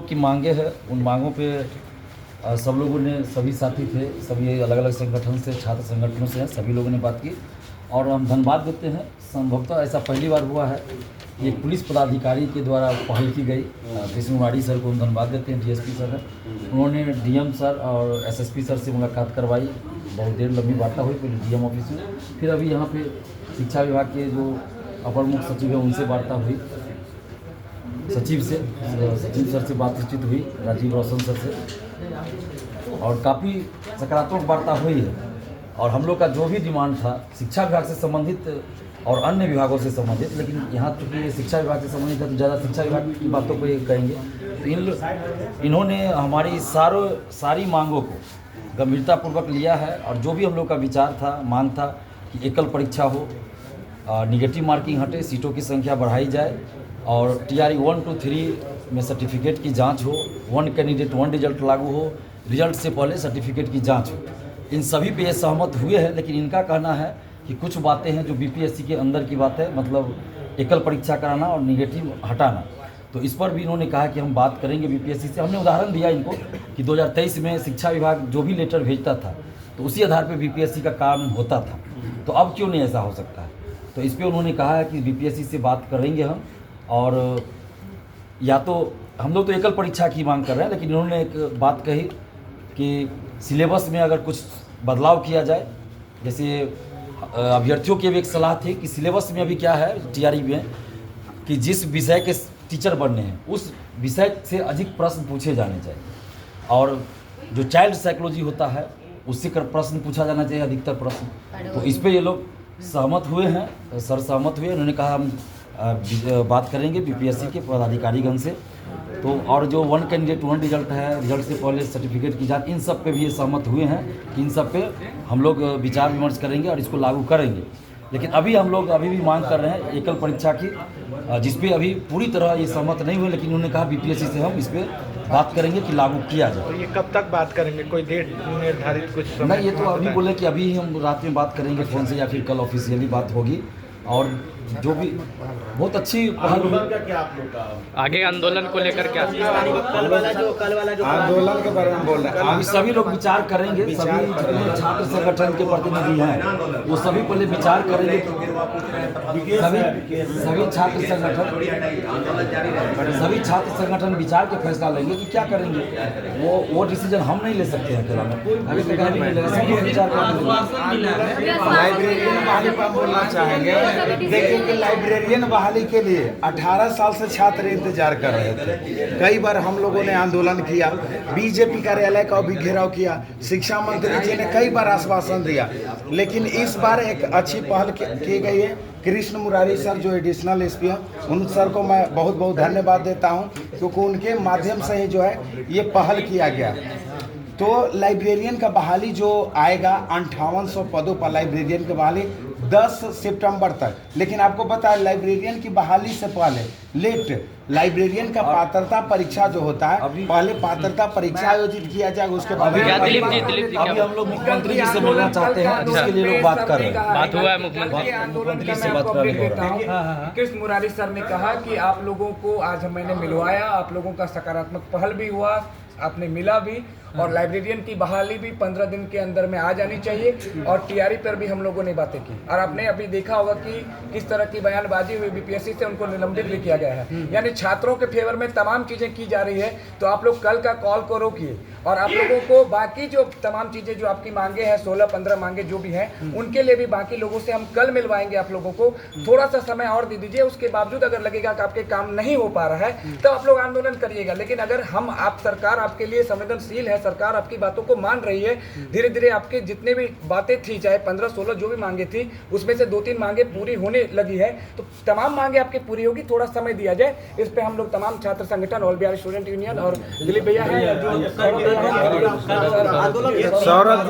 की मांगे हैं, उन मांगों पे सब लोगों ने, सभी साथी थे, सभी अलग अलग संगठन से, छात्र संगठनों से हैं, सभी लोगों ने बात की और हम धन्यवाद देते हैं। संभवतः ऐसा पहली बार हुआ है, एक पुलिस पदाधिकारी के द्वारा पहल की गई। कृष्ण मुरारी सर को हम धन्यवाद देते हैं, डीएसपी सर है, उन्होंने डीएम सर और एसएसपी सर से मुलाकात करवाई। बहुत देर लंबी वार्ता हुई, पहले डीएम ऑफिस में, फिर अभी यहाँ पे शिक्षा विभाग के जो अपर मुख्य सचिव है उनसे वार्ता हुई, सचिव सर से बातचीत हुई, राजीव रोशन सर से, और काफ़ी सकारात्मक वार्ता हुई है। और हम लोग का जो भी डिमांड था शिक्षा विभाग से संबंधित और अन्य विभागों से संबंधित, लेकिन यहाँ चूँकि शिक्षा विभाग से संबंधित है तो ज़्यादा शिक्षा विभाग की बातों को ये कहेंगे। तो इन्होंने हमारी सारी मांगों को गंभीरतापूर्वक लिया है और जो भी हम लोग का विचार था, मांग था कि एकल परीक्षा हो, निगेटिव मार्किंग हटे, सीटों की संख्या बढ़ाई जाए और TRE 1 to 3 में सर्टिफिकेट की जांच हो, 1 कैंडिडेट 1 रिजल्ट लागू हो, रिजल्ट से पहले सर्टिफिकेट की जांच हो। इन सभी पे ये सहमत हुए हैं, लेकिन इनका कहना है कि कुछ बातें हैं जो BPSC के अंदर की बात है, मतलब एकल परीक्षा कराना और निगेटिव हटाना। तो इस पर भी इन्होंने कहा कि हम बात करेंगे BPSC से। हमने उदाहरण दिया इनको कि 2023 में शिक्षा विभाग जो भी लेटर भेजता था तो उसी आधार पर BPSC का काम होता था, तो अब क्यों नहीं ऐसा हो सकता है। तो इस पर उन्होंने कहा है कि BPSC से बात करेंगे हम, और या तो हम लोग तो एकल परीक्षा की मांग कर रहे हैं, लेकिन इन्होंने एक बात कही कि सिलेबस में अगर कुछ बदलाव किया जाए, जैसे अभ्यर्थियों की भी एक सलाह थी कि सिलेबस में अभी क्या है TRE में कि जिस विषय के टीचर बनने हैं उस विषय से अधिक प्रश्न पूछे जाने चाहिए, और जो चाइल्ड साइकोलॉजी होता है उससे प्रश्न पूछा जाना चाहिए, अधिकतर प्रश्न। तो इस पे ये लोग सहमत हुए हैं, सर सहमत हुए। उन्होंने कहा हम बात करेंगे BPSC के पदाधिकारीगण से। तो और जो 1 कैंडिडेट 1 रिजल्ट है, रिजल्ट से पहले सर्टिफिकेट की जांच, इन सब पे भी ये सहमत हुए हैं कि इन सब पे हम लोग विचार विमर्श करेंगे और इसको लागू करेंगे। लेकिन अभी हम लोग अभी भी मांग कर रहे हैं एकल परीक्षा की, जिसपे अभी पूरी तरह ये सहमत नहीं हुए, लेकिन उन्होंने कहा BPSC से हम इस पर बात करेंगे कि लागू किया जाए। और ये कब तक बात करेंगे, कोई डेट निर्धारित कुछ समय? नहीं, ये तो अभी बोले कि अभी हम रात में बात करेंगे फ़ोन से, या फिर कल ऑफिशियली बात होगी। और जो भी बहुत अच्छी पहल हुई। क्या आप लोग का आगे आंदोलन को लेकर क्या कल वाला जो आंदोलन के बारे में बोल रहे हैं, अभी सभी लोग विचार करेंगे, सभी जितने छात्र संगठन के प्रतिनिधि हैं वो सभी पहले विचार करेंगे कि सभी छात्र संगठन विचार के फैसला लेंगे कि क्या करेंगे। वो डिसीजन हम नहीं ले सकते हैं अकेला में, अभी तक नहीं लेगा, सब लोग विचार करेंगे। लाइब्रेरियन बहाली पर बोलना चाहेंगे। देखिए कि लाइब्रेरियन बहाली के लिए 18 साल से छात्र इंतजार कर रहे थे। कई बार हम लोगों ने आंदोलन किया, BJP कार्यालय का भी घेराव किया, शिक्षा मंत्री जी ने कई बार आश्वासन दिया, लेकिन इस बार एक अच्छी पहल की गई है। कृष्ण मुरारी सर जो एडिशनल SP हैं, उन सर को मैं बहुत बहुत धन्यवाद देता हूं, क्योंकि उनके माध्यम से ही जो है ये पहल किया गया। तो लाइब्रेरियन का बहाली जो आएगा 5800 पदों पर लाइब्रेरियन की बहाली 10 सितंबर तक। लेकिन आपको पता है लाइब्रेरियन की बहाली से पहले लेट लाइब्रेरियन का पात्रता परीक्षा जो होता है, पहले पात्रता परीक्षा आयोजित किया जाएगा, उसके बाद अभी हम लोग मुख्यमंत्री जी से मिलना चाहते हैं, जिसके लिए लोग बात कर रहे हैं। बात हुआ है मुख्यमंत्री से बात कर रहे हैं। कृष्ण मुरारी सर ने कहा कि आप लोगों को आज मैंने मिलवाया, आप लोगों का सकारात्मक पहल भी हुआ, आपने मिला भी, और लाइब्रेरियन की बहाली भी 15 दिन के अंदर में आ जानी चाहिए। और TRE पर भी हम लोगों ने बातें की, और आपने अभी देखा होगा कि किस तरह की बयानबाजी हुई, BPSC से उनको निलंबित भी किया गया है। यानी छात्रों के फेवर में तमाम चीज़ें की जा रही है। तो आप लोग कल का कॉल को रोकिए, और आप लोगों को बाकी जो तमाम चीज़ें जो आपकी मांगे हैं, 16-15 मांगे जो भी हैं, उनके लिए भी बाकी लोगों से हम कल मिलवाएंगे आप लोगों को। थोड़ा सा समय और दे दीजिए, उसके बावजूद अगर लगेगा कि आपके काम नहीं हो पा रहा है तो आप लोग आंदोलन करिएगा। लेकिन अगर सरकार आपके लिए संवेदनशील है, सरकार आपकी बातों को मान रही है, धीरे धीरे आपके जितने भी बातें थी, चाहे 15-16 जो भी मांगे थी, उसमें से 2-3 मांगे पूरी होने लगी है, तो तमाम मांगे आपकी पूरी होगी। थोड़ा समय दिया जाए, इस पे हम लोग तमाम छात्र संगठन, ऑल बिहार स्टूडेंट यूनियन और दिलीप भैया है,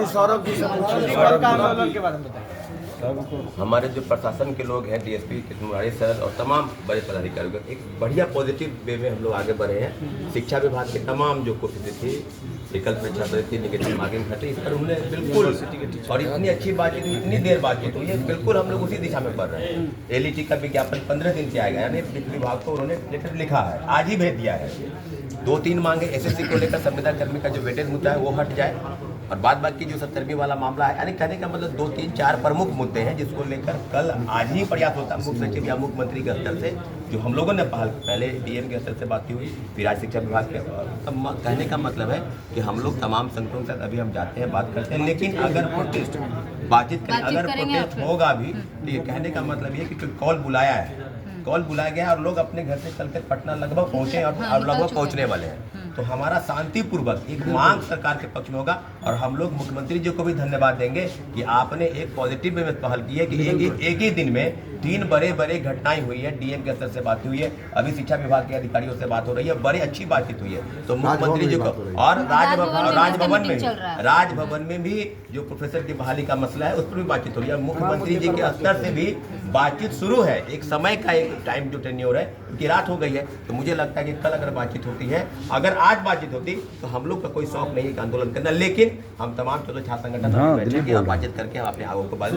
सौरभ जी के बारे में बताएं। हमारे जो प्रशासन के लोग हैं, DSP कृष्ण मुरारी सर और तमाम बड़े पदाधिकारी, एक बढ़िया पॉजिटिव वे में हम लोग आगे बढ़े हैं। शिक्षा विभाग के तमाम जो कोशिशें थी, एकल परीक्षा थी, निगेटिव मार्किंग हटी, इस पर उन्होंने बिल्कुल, और इतनी अच्छी बातचीत हुई, इतनी देर बातचीत हुई है, बिल्कुल हम लोग उसी दिशा में बढ़ रहे हैं। LET का विज्ञापन 15 दिन से आएगा, यानी विभाग को उन्होंने लेटर लिखा है, आज ही भेज दिया है। 2-3 मांगे एसएससी को लेकर संविदा कर्मी का जो वेटेज मुद्दा है वो हट जाए और बाद बाकी जो सत्कर्मी वाला मामला है, यानी कहने का मतलब 2-3-4 प्रमुख मुद्दे हैं जिसको लेकर कल आज ही प्रयास होता है मुख्य सचिव या मुख्यमंत्री के स्तर से, जो हम लोगों ने पहले डीएम के स्तर से बात की हुई, फिर आज शिक्षा विभाग के। तब कहने का मतलब है कि हम लोग तमाम संगठनों के साथ अभी हम जाते हैं, बात करते हैं, लेकिन अगर प्रोटेस्ट बातचीत करें, अगर प्रोटेस्ट होगा भी तो ये कहने का मतलब ये कि कॉल बुलाया है, कॉल बुलाया गया और लोग अपने घर से चलकर पटना लगभग पहुंचे और लगभग पहुंचने वाले हैं। तो हमारा शांतिपूर्वक एक मांग सरकार के पक्ष में होगा और हम लोग मुख्यमंत्री जी को भी धन्यवाद देंगे कि आपने एक पॉजिटिव वे में पहल की है कि एक ही दिन में 3 बड़े घटनाएं हुई है, डीएम के स्तर से बात हुई है, अभी शिक्षा विभाग के अधिकारियों से बात हो रही है, बड़ी अच्छी बातचीत हुई है। तो मुख्यमंत्री जी को और राजभवन में भी जो प्रोफेसर की बहाली का मसला है उस पर भी बातचीत हो रही है। मुख्यमंत्री जी के स्तर से भी बातचीत शुरू है, एक समय का एक टाइम जो टेन्योर है, क्योंकि रात हो गई है, तो मुझे लगता है कि कल अगर बातचीत होती है, अगर आज बातचीत होती तो हम लोग का कोई शौक नहीं है आंदोलन करना, लेकिन हम तमाम चलो छात्र संगठन बातचीत करके हम अपने आगों को बात